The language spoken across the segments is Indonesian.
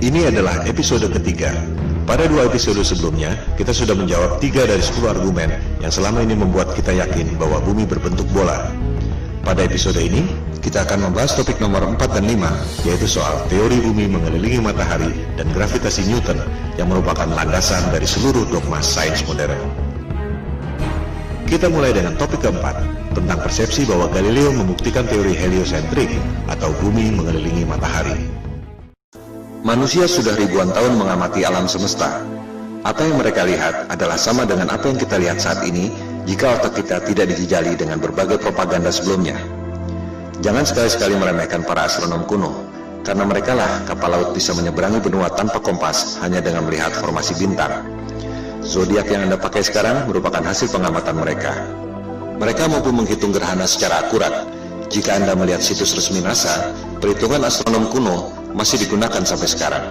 Ini adalah episode ketiga. Pada 2 episode sebelumnya, kita sudah menjawab 3 dari 10 argumen yang selama ini membuat kita yakin bahwa bumi berbentuk bola. Pada episode ini, kita akan membahas topik nomor 4 dan 5, yaitu soal teori bumi mengelilingi matahari dan gravitasi Newton yang merupakan landasan dari seluruh dogma sains modern. Kita mulai dengan topik keempat, tentang persepsi bahwa Galileo membuktikan teori heliosentrik atau bumi mengelilingi matahari. Manusia sudah ribuan tahun mengamati alam semesta. Apa yang mereka lihat adalah sama dengan apa yang kita lihat saat ini jika otak kita tidak dijejali dengan berbagai propaganda sebelumnya. Jangan sekali-sekali meremehkan para astronom kuno, karena merekalah kapal laut bisa menyeberangi benua tanpa kompas hanya dengan melihat formasi bintang. Zodiak yang Anda pakai sekarang merupakan hasil pengamatan mereka. Mereka mampu menghitung gerhana secara akurat. Jika Anda melihat situs resmi NASA, perhitungan astronom kuno masih digunakan sampai sekarang.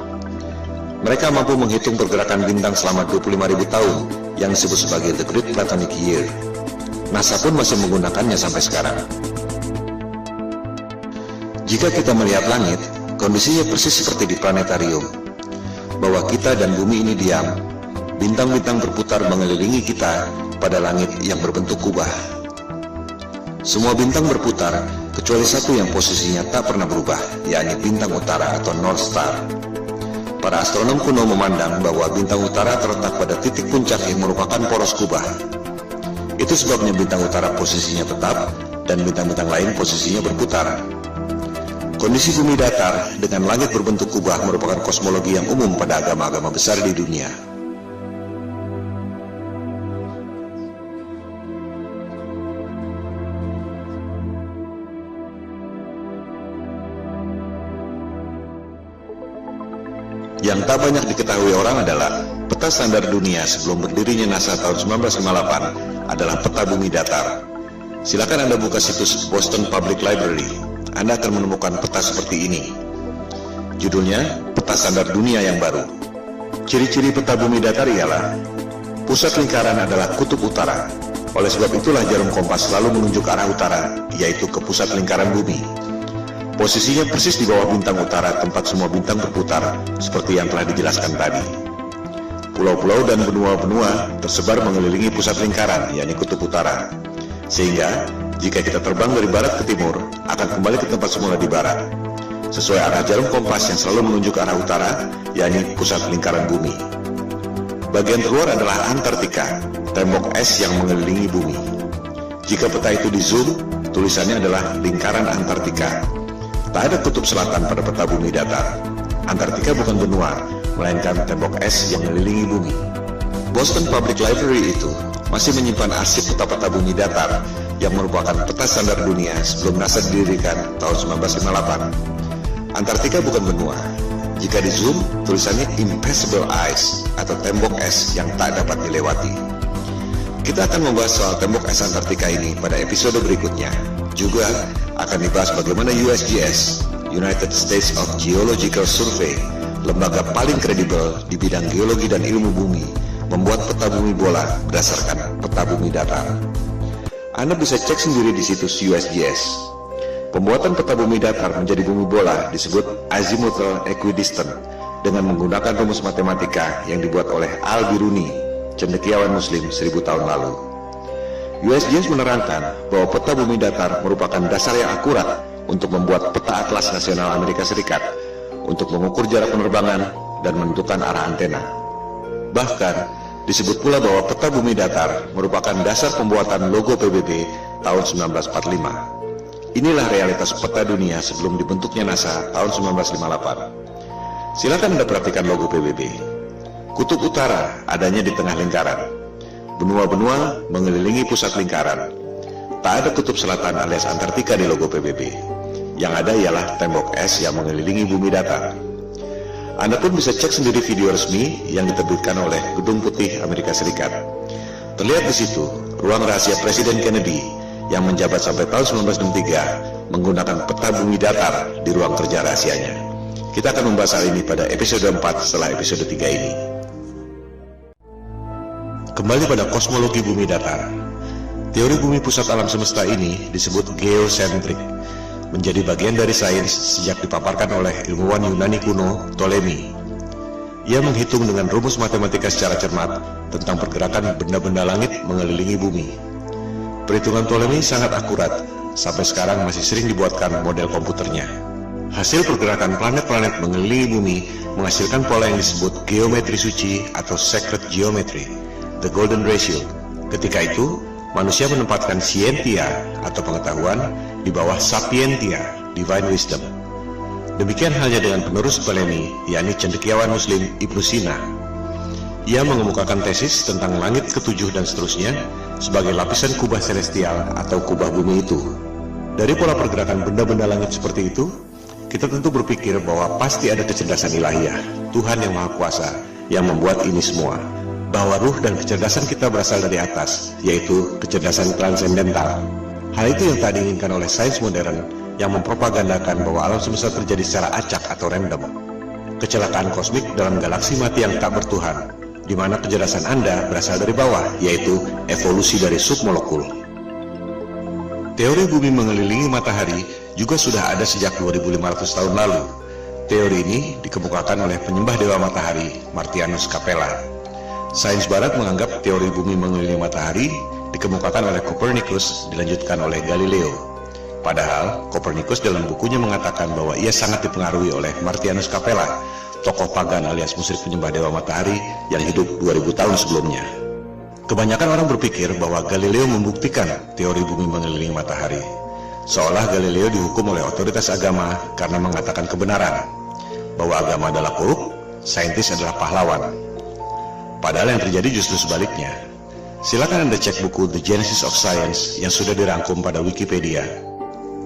Mereka mampu menghitung pergerakan bintang selama 25.000 tahun yang disebut sebagai The Great Platonic Year. NASA pun masih menggunakannya sampai sekarang. Jika kita melihat langit, kondisinya persis seperti di planetarium, bahwa kita dan bumi ini diam. Bintang-bintang berputar mengelilingi kita pada langit yang berbentuk kubah. Semua bintang berputar, kecuali satu yang posisinya tak pernah berubah, yakni bintang utara atau North Star. Para astronom kuno memandang bahwa bintang utara terletak pada titik puncak yang merupakan poros kubah. Itu sebabnya bintang utara posisinya tetap, dan bintang-bintang lain posisinya berputar. Kondisi bumi datar dengan langit berbentuk kubah merupakan kosmologi yang umum pada agama-agama besar di dunia. Yang tak banyak diketahui orang adalah peta standar dunia sebelum berdirinya NASA tahun 1958 adalah peta bumi datar. Silakan Anda buka situs Boston Public Library. Anda akan menemukan peta seperti ini. Judulnya, Peta Standar Dunia yang Baru. Ciri-ciri peta bumi datar ialah pusat lingkaran adalah kutub utara. Oleh sebab itulah jarum kompas selalu menunjuk arah utara, yaitu ke pusat lingkaran bumi. Posisinya persis di bawah bintang utara tempat semua bintang berputar, seperti yang telah dijelaskan tadi. Pulau-pulau dan benua-benua tersebar mengelilingi pusat lingkaran, yakni kutub utara. Sehingga, jika kita terbang dari barat ke timur, akan kembali ke tempat semula di barat, sesuai arah jarum kompas yang selalu menunjuk arah utara, yakni pusat lingkaran bumi. Bagian terluar adalah Antartika, tembok es yang mengelilingi bumi. Jika peta itu di zoom, tulisannya adalah lingkaran Antartika. Tak ada kutub selatan pada peta bumi datar. Antartika bukan benua, melainkan tembok es yang mengelilingi bumi. Boston Public Library itu masih menyimpan arsip peta-peta bumi datar yang merupakan peta standar dunia sebelum NASA didirikan tahun 1958. Antartika bukan benua. Jika di zoom, tulisannya Impassable Ice atau tembok es yang tak dapat dilewati. Kita akan membahas soal tembok es Antartika ini pada episode berikutnya. Juga akan dibahas bagaimana USGS, United States of Geological Survey, lembaga paling kredibel di bidang geologi dan ilmu bumi, membuat peta bumi bola berdasarkan peta bumi datar. Anda bisa cek sendiri di situs USGS. Pembuatan peta bumi datar menjadi bumi bola disebut azimuthal equidistant dengan menggunakan rumus matematika yang dibuat oleh Al-Biruni, cendekiawan Muslim 1000 tahun lalu. USGS menerangkan bahwa peta bumi datar merupakan dasar yang akurat untuk membuat peta atlas nasional Amerika Serikat untuk mengukur jarak penerbangan dan menentukan arah antena. Bahkan, disebut pula bahwa peta bumi datar merupakan dasar pembuatan logo PBB tahun 1945. Inilah realitas peta dunia sebelum dibentuknya NASA tahun 1958. Silakan Anda perhatikan logo PBB. Kutub utara adanya di tengah lingkaran. Benua-benua mengelilingi pusat lingkaran. Tak ada kutub selatan alias Antartika di logo PBB. Yang ada ialah tembok es yang mengelilingi bumi datar. Anda pun bisa cek sendiri video resmi yang diterbitkan oleh Gedung Putih Amerika Serikat. Terlihat di situ ruang rahasia Presiden Kennedy yang menjabat sampai tahun 1963 menggunakan peta bumi datar di ruang kerja rahasianya. Kita akan membahas hal ini pada episode 4 setelah episode 3 ini. Kembali pada kosmologi bumi datar. Teori bumi pusat alam semesta ini disebut geosentrik, menjadi bagian dari sains sejak dipaparkan oleh ilmuwan Yunani kuno Ptolemy. Ia menghitung dengan rumus matematika secara cermat tentang pergerakan benda-benda langit mengelilingi bumi. Perhitungan Ptolemei sangat akurat, sampai sekarang masih sering dibuatkan model komputernya. Hasil pergerakan planet-planet mengelilingi bumi menghasilkan pola yang disebut geometri suci atau sacred geometry, the golden ratio. Ketika itu, manusia menempatkan scientia atau pengetahuan di bawah sapientia, divine wisdom. Demikian halnya dengan penerus Ptolemei, yakni cendekiawan Muslim Ibnu Sina. Ia mengemukakan tesis tentang langit ketujuh dan seterusnya sebagai lapisan kubah celestial atau kubah bumi itu. Dari pola pergerakan benda-benda langit seperti itu, kita tentu berpikir bahwa pasti ada kecerdasan ilahiyah, Tuhan yang Maha Kuasa, yang membuat ini semua. Bahwa ruh dan kecerdasan kita berasal dari atas, yaitu kecerdasan transendental. Hal itu yang tak diinginkan oleh sains modern yang mempropagandakan bahwa alam semesta terjadi secara acak atau random. Kecelakaan kosmik dalam galaksi mati yang tak bertuhan, di mana kecerdasan Anda berasal dari bawah, yaitu evolusi dari submolekul. Teori bumi mengelilingi matahari juga sudah ada sejak 2500 tahun lalu. Teori ini dikemukakan oleh penyembah dewa matahari, Martianus Capella. Sains barat menganggap teori bumi mengelilingi matahari dikemukakan oleh Copernicus, dilanjutkan oleh Galileo. Padahal Copernicus dalam bukunya mengatakan bahwa ia sangat dipengaruhi oleh Martianus Capella, tokoh pagan alias musyrik penyembah dewa matahari yang hidup 2000 tahun sebelumnya. Kebanyakan orang berpikir bahwa Galileo membuktikan teori bumi mengelilingi matahari, seolah Galileo dihukum oleh otoritas agama karena mengatakan kebenaran, bahwa agama adalah korup, saintis adalah pahlawan. Padahal yang terjadi justru sebaliknya. Silakan Anda cek buku The Genesis of Science yang sudah dirangkum pada Wikipedia.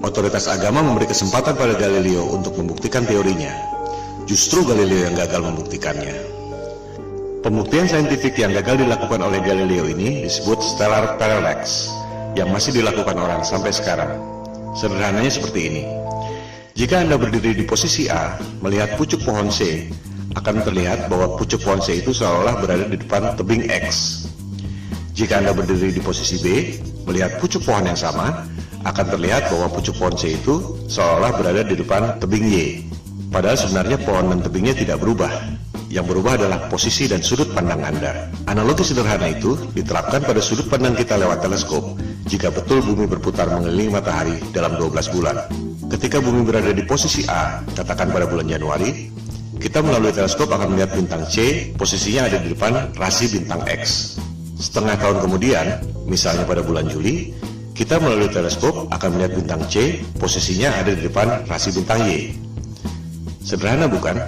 Otoritas agama memberi kesempatan pada Galileo untuk membuktikan teorinya. Justru Galileo yang gagal membuktikannya. Pembuktian saintifik yang gagal dilakukan oleh Galileo ini disebut stellar parallax, yang masih dilakukan orang sampai sekarang. Sederhananya seperti ini. Jika Anda berdiri di posisi A, melihat pucuk pohon C, akan terlihat bahwa pucuk pohon C itu seolah berada di depan tebing X. Jika Anda berdiri di posisi B, melihat pucuk pohon yang sama, akan terlihat bahwa pucuk pohon C itu seolah berada di depan tebing Y. Padahal sebenarnya pohon dan tebingnya tidak berubah. Yang berubah adalah posisi dan sudut pandang Anda. Analogi sederhana itu diterapkan pada sudut pandang kita lewat teleskop jika betul bumi berputar mengelilingi matahari dalam 12 bulan. Ketika bumi berada di posisi A, katakan pada bulan Januari, kita melalui teleskop akan melihat bintang C, posisinya ada di depan rasi bintang X. Setengah tahun kemudian, misalnya pada bulan Juli, kita melalui teleskop akan melihat bintang C, posisinya ada di depan rasi bintang Y. Sederhana bukan?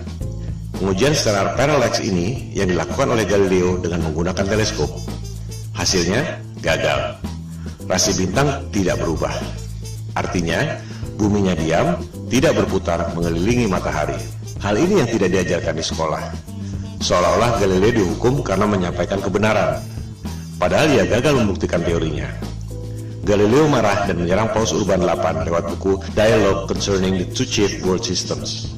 Pengujian stellar parallax ini yang dilakukan oleh Galileo dengan menggunakan teleskop. Hasilnya gagal. Rasi bintang tidak berubah. Artinya, buminya diam, tidak berputar mengelilingi matahari. Hal ini yang tidak diajarkan di sekolah. Seolah-olah Galileo dihukum karena menyampaikan kebenaran. Padahal ia gagal membuktikan teorinya. Galileo marah dan menyerang Paus Urban VIII lewat buku Dialogue Concerning the Two Chief World Systems.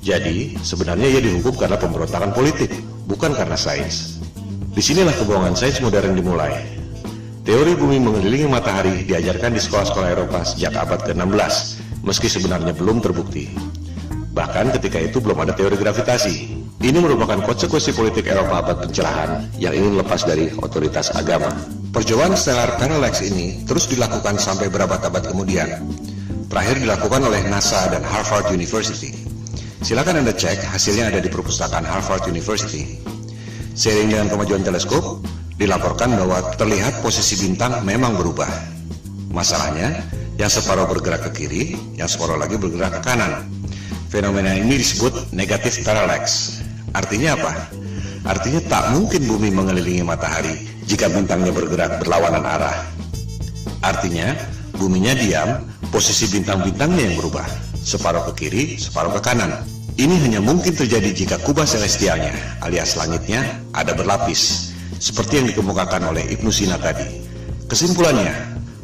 Jadi, sebenarnya ia dihukum karena pemberontakan politik, bukan karena sains. Disinilah kebohongan sains modern dimulai. Teori bumi mengelilingi matahari diajarkan di sekolah-sekolah Eropa sejak abad ke-16, meski sebenarnya belum terbukti. Bahkan ketika itu belum ada teori gravitasi. Ini merupakan konsekuensi politik Eropa abad pencerahan yang ingin lepas dari otoritas agama. Percobaan stellar parallax ini terus dilakukan sampai berabad-abad kemudian. Terakhir dilakukan oleh NASA dan Harvard University. Silakan Anda cek, hasilnya ada di perpustakaan Harvard University. Seiring dengan kemajuan teleskop, dilaporkan bahwa terlihat posisi bintang memang berubah. Masalahnya, yang separuh bergerak ke kiri, yang separuh lagi bergerak ke kanan. Fenomena ini disebut negative parallax. Artinya apa? Artinya tak mungkin bumi mengelilingi matahari jika bintangnya bergerak berlawanan arah. Artinya, buminya diam, posisi bintang-bintangnya yang berubah. Separuh ke kiri, separuh ke kanan. Ini hanya mungkin terjadi jika kubah celestialnya, alias langitnya, ada berlapis. Seperti yang dikemukakan oleh Ibnu Sina tadi. Kesimpulannya,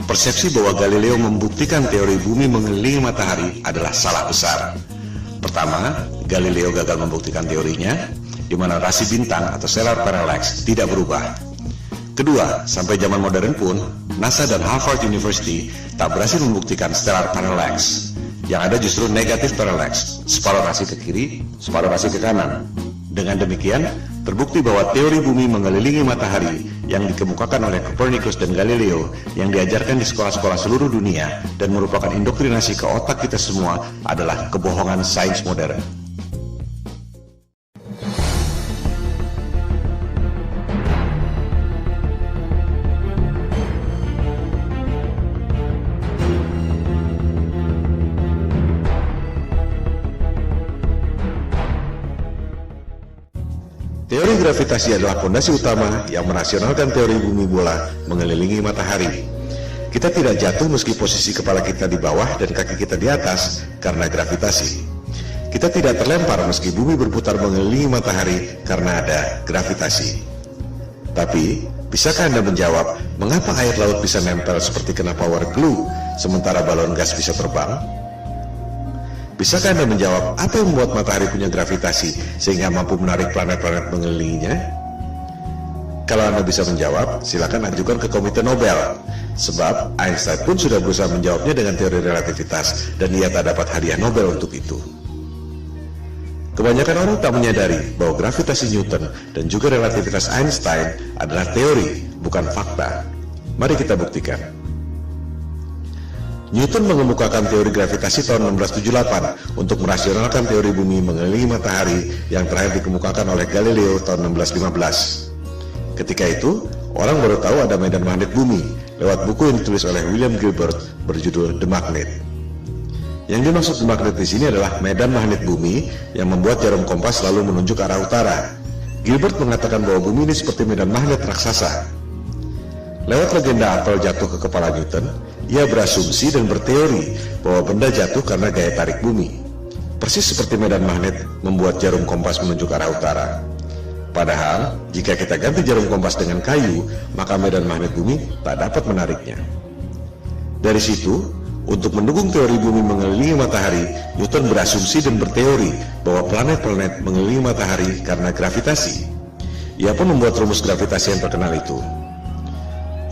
persepsi bahwa Galileo membuktikan teori bumi mengelilingi matahari adalah salah besar. Pertama, Galileo gagal membuktikan teorinya, di mana rasi bintang atau stellar parallax tidak berubah. Kedua, sampai zaman modern pun, NASA dan Harvard University tak berhasil membuktikan stellar parallax. Yang ada justru negatif parallax, separuh rasi ke kiri, separuh rasi ke kanan. Dengan demikian, terbukti bahwa teori bumi mengelilingi matahari yang dikemukakan oleh Copernicus dan Galileo yang diajarkan di sekolah-sekolah seluruh dunia dan merupakan indoktrinasi ke otak kita semua adalah kebohongan sains modern. Teori gravitasi adalah fondasi utama yang merasionalkan teori bumi bola mengelilingi matahari. Kita tidak jatuh meski posisi kepala kita di bawah dan kaki kita di atas karena gravitasi. Kita tidak terlempar meski bumi berputar mengelilingi matahari karena ada gravitasi. Tapi, bisakah Anda menjawab mengapa air laut bisa nempel seperti kena power glue sementara balon gas bisa terbang? Bisakah Anda menjawab apa yang membuat matahari punya gravitasi sehingga mampu menarik planet-planet mengelilinginya? Kalau Anda bisa menjawab, silakan ajukan ke Komite Nobel. Sebab Einstein pun sudah berusaha menjawabnya dengan teori relativitas dan ia tak dapat hadiah Nobel untuk itu. Kebanyakan orang tak menyadari bahwa gravitasi Newton dan juga relativitas Einstein adalah teori, bukan fakta. Mari kita buktikan. Newton mengemukakan teori gravitasi tahun 1678 untuk merasionalkan teori bumi mengelilingi matahari yang terakhir dikemukakan oleh Galileo tahun 1615. Ketika itu, orang baru tahu ada medan magnet bumi lewat buku yang ditulis oleh William Gilbert berjudul The Magnet. Yang dimaksud The Magnet di sini adalah medan magnet bumi yang membuat jarum kompas selalu menunjuk arah utara. Gilbert mengatakan bahwa bumi ini seperti medan magnet raksasa. Lewat legenda apel jatuh ke kepala Newton, ia berasumsi dan berteori bahwa benda jatuh karena gaya tarik bumi. Persis seperti medan magnet membuat jarum kompas menunjuk arah utara. Padahal, jika kita ganti jarum kompas dengan kayu, maka medan magnet bumi tak dapat menariknya. Dari situ, untuk mendukung teori bumi mengelilingi matahari, Newton berasumsi dan berteori bahwa planet-planet mengelilingi matahari karena gravitasi. Ia pun membuat rumus gravitasi yang terkenal itu.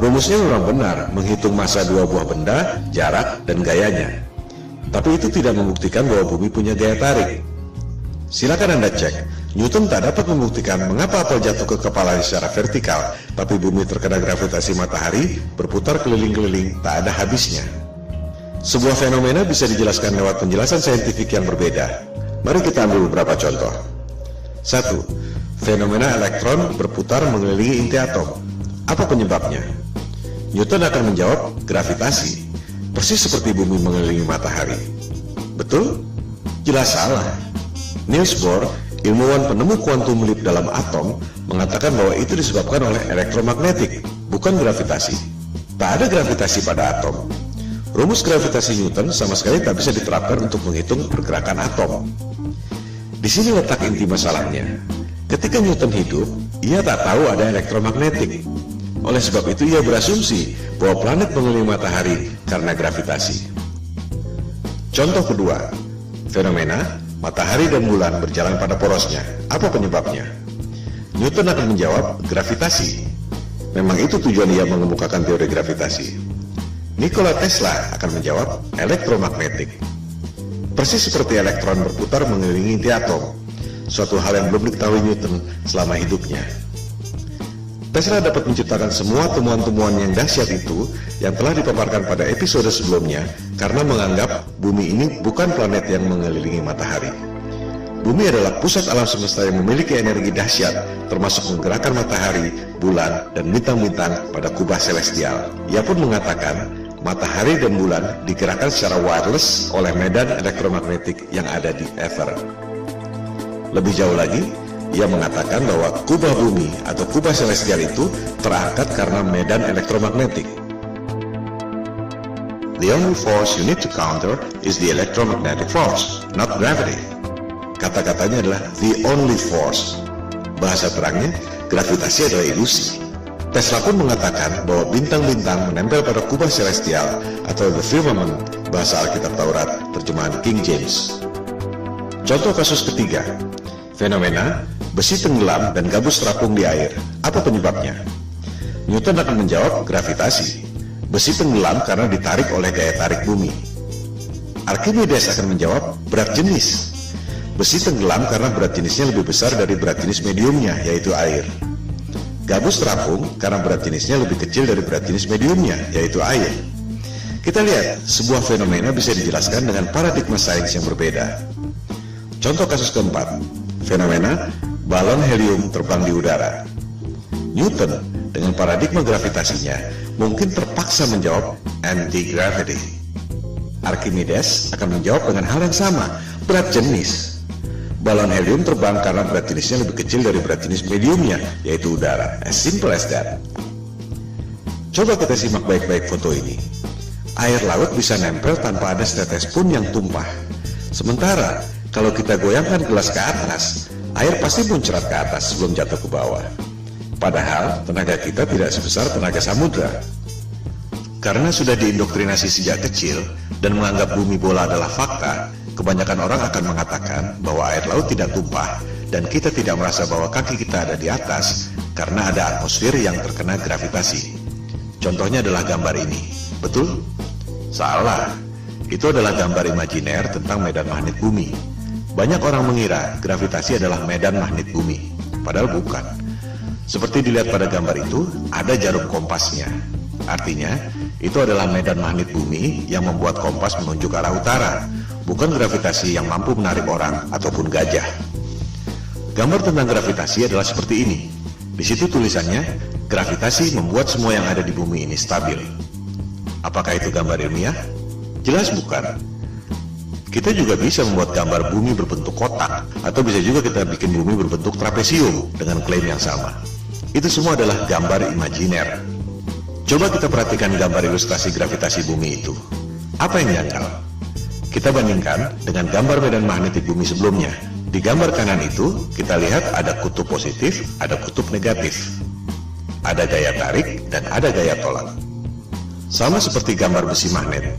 Rumusnya memang benar, menghitung massa dua buah benda, jarak, dan gayanya. Tapi itu tidak membuktikan bahwa bumi punya gaya tarik. Silakan Anda cek, Newton tak dapat membuktikan mengapa apel jatuh ke kepala secara vertikal, tapi bumi terkena gravitasi matahari, berputar keliling-keliling, tak ada habisnya. Sebuah fenomena bisa dijelaskan lewat penjelasan saintifik yang berbeda. Mari kita ambil beberapa contoh. 1. Fenomena elektron berputar mengelilingi inti atom. Apa penyebabnya? Newton akan menjawab gravitasi, persis seperti bumi mengelilingi matahari. Betul? Jelas salah. Niels Bohr, ilmuwan penemu kuantum leap dalam atom, mengatakan bahwa itu disebabkan oleh elektromagnetik, bukan gravitasi. Tak ada gravitasi pada atom. Rumus gravitasi Newton sama sekali tak bisa diterapkan untuk menghitung pergerakan atom. Di sini letak inti masalahnya. Ketika Newton hidup, ia tak tahu ada elektromagnetik. Oleh sebab itu ia berasumsi bahwa planet mengelilingi matahari karena gravitasi. Contoh kedua, fenomena matahari dan bulan berjalan pada porosnya. Apa penyebabnya? Newton akan menjawab gravitasi. Memang itu tujuan ia mengemukakan teori gravitasi. Nikola Tesla akan menjawab elektromagnetik. Persis seperti elektron berputar mengelilingi inti atom, suatu hal yang belum diketahui Newton selama hidupnya. Tesla dapat menciptakan semua temuan-temuan yang dahsyat itu yang telah dipaparkan pada episode sebelumnya karena menganggap bumi ini bukan planet yang mengelilingi matahari. Bumi adalah pusat alam semesta yang memiliki energi dahsyat, termasuk menggerakkan matahari, bulan, dan bintang-bintang pada kubah celestial. Ia pun mengatakan matahari dan bulan digerakkan secara wireless oleh medan elektromagnetik yang ada di ether. Lebih jauh lagi, ia mengatakan bahwa kubah bumi atau kubah celestial itu terangkat karena medan elektromagnetik. The only force you need to counter is the electromagnetic force, not gravity. Kata-katanya adalah the only force. Bahasa terangnya, gravitasi adalah ilusi. Tesla pun mengatakan bahwa bintang-bintang menempel pada kubah celestial atau the firmament, bahasa Alkitab Taurat, terjemahan King James. Contoh kasus ketiga, fenomena besi tenggelam dan gabus terapung di air. Apa penyebabnya? Newton akan menjawab gravitasi. Besi tenggelam karena ditarik oleh gaya tarik bumi. Archimedes akan menjawab berat jenis. Besi tenggelam karena berat jenisnya lebih besar dari berat jenis mediumnya, yaitu air. Gabus terapung karena berat jenisnya lebih kecil dari berat jenis mediumnya, yaitu air. Kita lihat, sebuah fenomena bisa dijelaskan dengan paradigma sains yang berbeda. Contoh kasus keempat, fenomena balon helium terbang di udara. Newton dengan paradigma gravitasinya mungkin terpaksa menjawab anti-gravity. Archimedes akan menjawab dengan hal yang sama, berat jenis. Balon helium terbang karena berat jenisnya lebih kecil dari berat jenis mediumnya, yaitu udara. As simple as that. Coba kita simak baik-baik foto ini. Air laut bisa nempel tanpa ada setetes pun yang tumpah. Sementara, kalau kita goyangkan gelas ke atas, air pasti muncrat ke atas sebelum jatuh ke bawah. Padahal, tenaga kita tidak sebesar tenaga samudra. Karena sudah diindoktrinasi sejak kecil dan menganggap bumi bola adalah fakta, kebanyakan orang akan mengatakan bahwa air laut tidak tumpah dan kita tidak merasa bahwa kaki kita ada di atas karena ada atmosfer yang terkena gravitasi. Contohnya adalah gambar ini. Betul? Salah. Itu adalah gambar imajiner tentang medan magnet bumi. Banyak orang mengira gravitasi adalah medan magnet bumi, padahal bukan. Seperti dilihat pada gambar itu, ada jarum kompasnya. Artinya, itu adalah medan magnet bumi yang membuat kompas menunjuk arah utara, bukan gravitasi yang mampu menarik orang ataupun gajah. Gambar tentang gravitasi adalah seperti ini. Di situ tulisannya, gravitasi membuat semua yang ada di bumi ini stabil. Apakah itu gambar ilmiah? Jelas bukan. Kita juga bisa membuat gambar bumi berbentuk kotak, atau bisa juga kita bikin bumi berbentuk trapesium dengan klaim yang sama. Itu semua adalah gambar imajiner. Coba kita perhatikan gambar ilustrasi gravitasi bumi itu. Apa yang janggal? Kita bandingkan dengan gambar medan magnetik bumi sebelumnya. Di gambar kanan itu, kita lihat ada kutub positif, ada kutub negatif. Ada gaya tarik, dan ada gaya tolak. Sama seperti gambar besi magnet.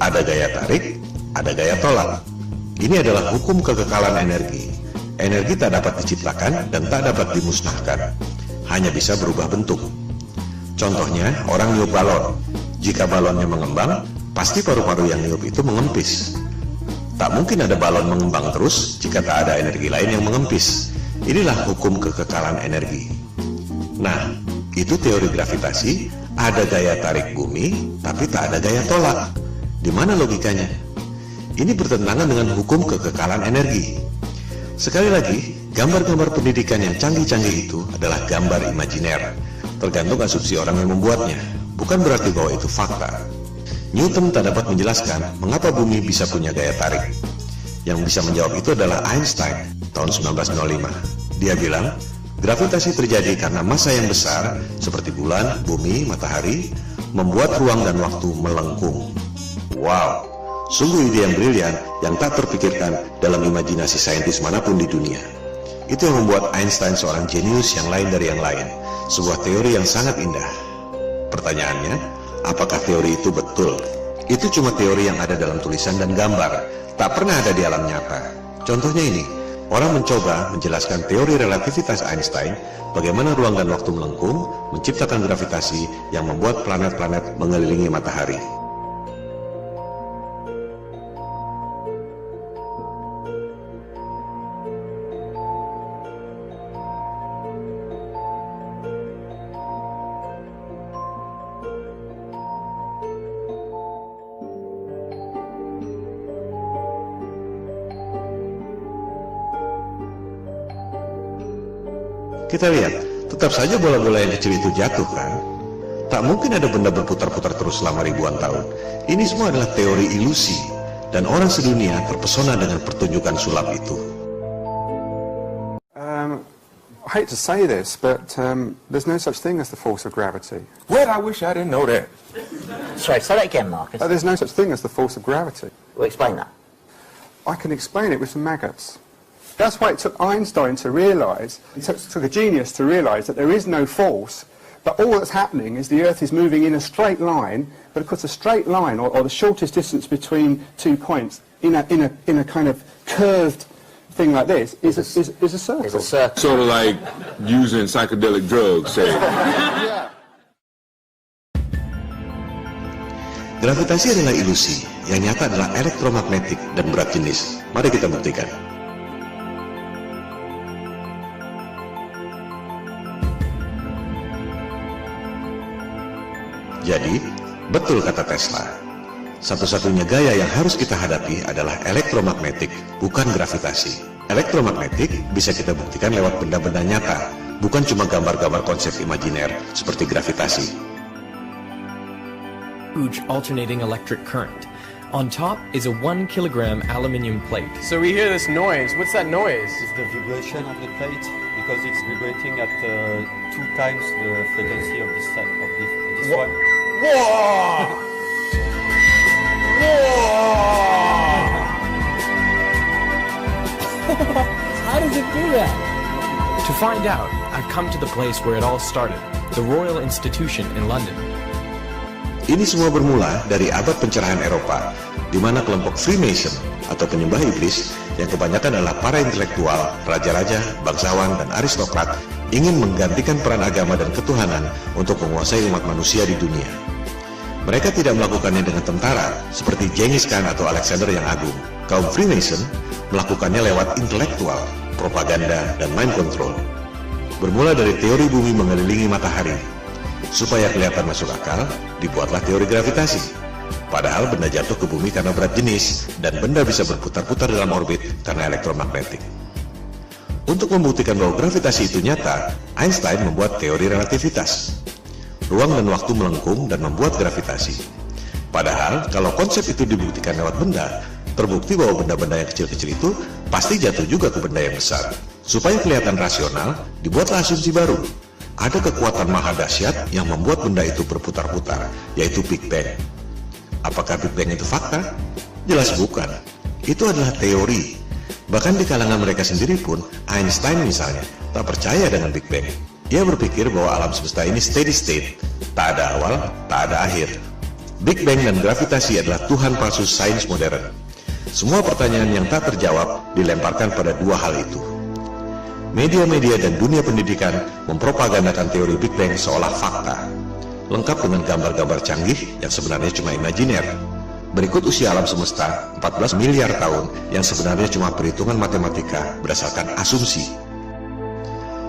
Ada gaya tarik, ada gaya tolak. Ini adalah hukum kekekalan energi. Energi tak dapat diciptakan dan tak dapat dimusnahkan. Hanya bisa berubah bentuk. Contohnya, orang niup balon. Jika balonnya mengembang, pasti paru-paru yang niup itu mengempis. Tak mungkin ada balon mengembang terus jika tak ada energi lain yang mengempis. Inilah hukum kekekalan energi. Nah, itu teori gravitasi, ada gaya tarik bumi, tapi tak ada gaya tolak. Di mana logikanya? Ini bertentangan dengan hukum kekekalan energi. Sekali lagi, gambar-gambar pendidikan yang canggih-canggih itu adalah gambar imajiner. Tergantung asumsi orang yang membuatnya, bukan berarti bahwa itu fakta. Newton tak dapat menjelaskan mengapa bumi bisa punya gaya tarik. Yang bisa menjawab itu adalah Einstein tahun 1905. Dia bilang, gravitasi terjadi karena massa yang besar seperti bulan, bumi, matahari membuat ruang dan waktu melengkung. Wow, sungguh ide yang brilian yang tak terpikirkan dalam imajinasi saintis manapun di dunia. Itu yang membuat Einstein seorang jenius yang lain dari yang lain. Sebuah teori yang sangat indah. Pertanyaannya, apakah teori itu betul? Itu cuma teori yang ada dalam tulisan dan gambar, tak pernah ada di alam nyata. Contohnya ini, orang mencoba menjelaskan teori relativitas Einstein, bagaimana ruang dan waktu melengkung, menciptakan gravitasi yang membuat planet-planet mengelilingi matahari. Kita lihat, tetap saja bola-bola yang kecil itu jatuh kan? Tak mungkin ada benda berputar-putar terus selama ribuan tahun. Ini semua adalah teori ilusi, dan orang sedunia terpesona dengan pertunjukan sulap itu. I hate to say this, but there's no such thing as the force of gravity. Well, I wish I didn't know that. Sorry, say that again, Marcus. There's no such thing as the force of gravity. Well, explain that. I can explain it with some maggots. That's why it took Einstein to realise, it took a genius to realise that there is no force, but all that's happening is the Earth is moving in a straight line, but of course a straight line, or the shortest distance between 2 points, in a kind of curved thing like this, is a circle. It's a circle. Sort of like using psychedelic drugs, say. Gravitasi adalah ilusi, yang nyata adalah elektromagnetik dan berat jenis. Mari kita buktikan. Jadi, betul kata Tesla. Satu-satunya gaya yang harus kita hadapi adalah elektromagnetik, bukan gravitasi. Elektromagnetik bisa kita buktikan lewat benda-benda nyata, bukan cuma gambar-gambar konsep imajiner seperti gravitasi. Huge alternating electric current. On top is a 1 kilogram aluminium plate. So we hear this noise. What's that noise? It's the vibration of the plate because it's vibrating at 2 times the frequency of this one. Whoa! How does it do that? To find out, I've come to the place where it all started, the Royal Institution in London. Ini semua bermula dari abad pencerahan Eropa, di mana kelompok Freemason atau penyembah iblis yang kebanyakan adalah para intelektual, raja-raja, bangsawan, dan aristokrat ingin menggantikan peran agama dan ketuhanan untuk menguasai umat manusia di dunia. Mereka tidak melakukannya dengan tentara seperti Genghis Khan atau Alexander yang Agung. Kaum Freemason melakukannya lewat intelektual, propaganda, dan mind control. Bermula dari teori bumi mengelilingi matahari. Supaya kelihatan masuk akal, dibuatlah teori gravitasi. Padahal benda jatuh ke bumi karena berat jenis, dan benda bisa berputar-putar dalam orbit karena elektromagnetik. Untuk membuktikan bahwa gravitasi itu nyata, Einstein membuat teori relativitas. Ruang dan waktu melengkung dan membuat gravitasi. Padahal, kalau konsep itu dibuktikan lewat benda, terbukti bahwa benda-benda yang kecil-kecil itu pasti jatuh juga ke benda yang besar. Supaya kelihatan rasional, dibuatlah asumsi baru. Ada kekuatan maha dahsyat yang membuat benda itu berputar-putar, yaitu Big Bang. Apakah Big Bang itu fakta? Jelas bukan. Itu adalah teori. Bahkan di kalangan mereka sendiri pun, Einstein misalnya, tak percaya dengan Big Bang. Ia berpikir bahwa alam semesta ini steady state, tak ada awal, tak ada akhir. Big Bang dan gravitasi adalah Tuhan palsu sains modern. Semua pertanyaan yang tak terjawab dilemparkan pada dua hal itu. Media-media dan dunia pendidikan mempropagandakan teori Big Bang seolah fakta, lengkap dengan gambar-gambar canggih yang sebenarnya cuma imajiner. Berikut usia alam semesta 14 miliar tahun yang sebenarnya cuma perhitungan matematika berdasarkan asumsi.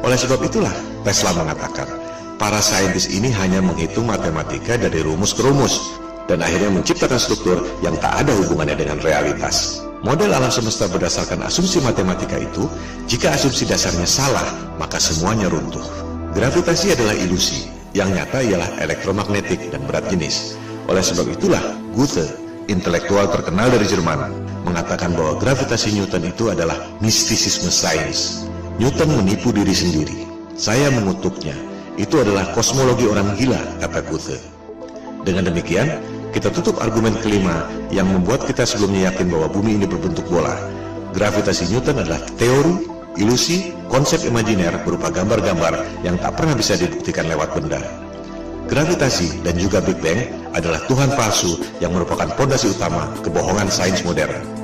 Oleh sebab itulah Tesla mengatakan, para saintis ini hanya menghitung matematika dari rumus ke rumus, dan akhirnya menciptakan struktur yang tak ada hubungannya dengan realitas. Model alam semesta berdasarkan asumsi matematika itu, jika asumsi dasarnya salah, maka semuanya runtuh. Gravitasi adalah ilusi, yang nyata ialah elektromagnetik dan berat jenis. Oleh sebab itulah, Goethe, intelektual terkenal dari Jerman, mengatakan bahwa gravitasi Newton itu adalah mistisisme sains. Newton menipu diri sendiri. Saya mengutuknya. Itu adalah kosmologi orang gila, kata Goethe. Dengan demikian, kita tutup argumen kelima yang membuat kita sebelumnya yakin bahwa bumi ini berbentuk bola. Gravitasi Newton adalah teori, ilusi, konsep imajiner berupa gambar-gambar yang tak pernah bisa dibuktikan lewat benda. Gravitasi dan juga Big Bang adalah Tuhan palsu yang merupakan fondasi utama kebohongan sains modern.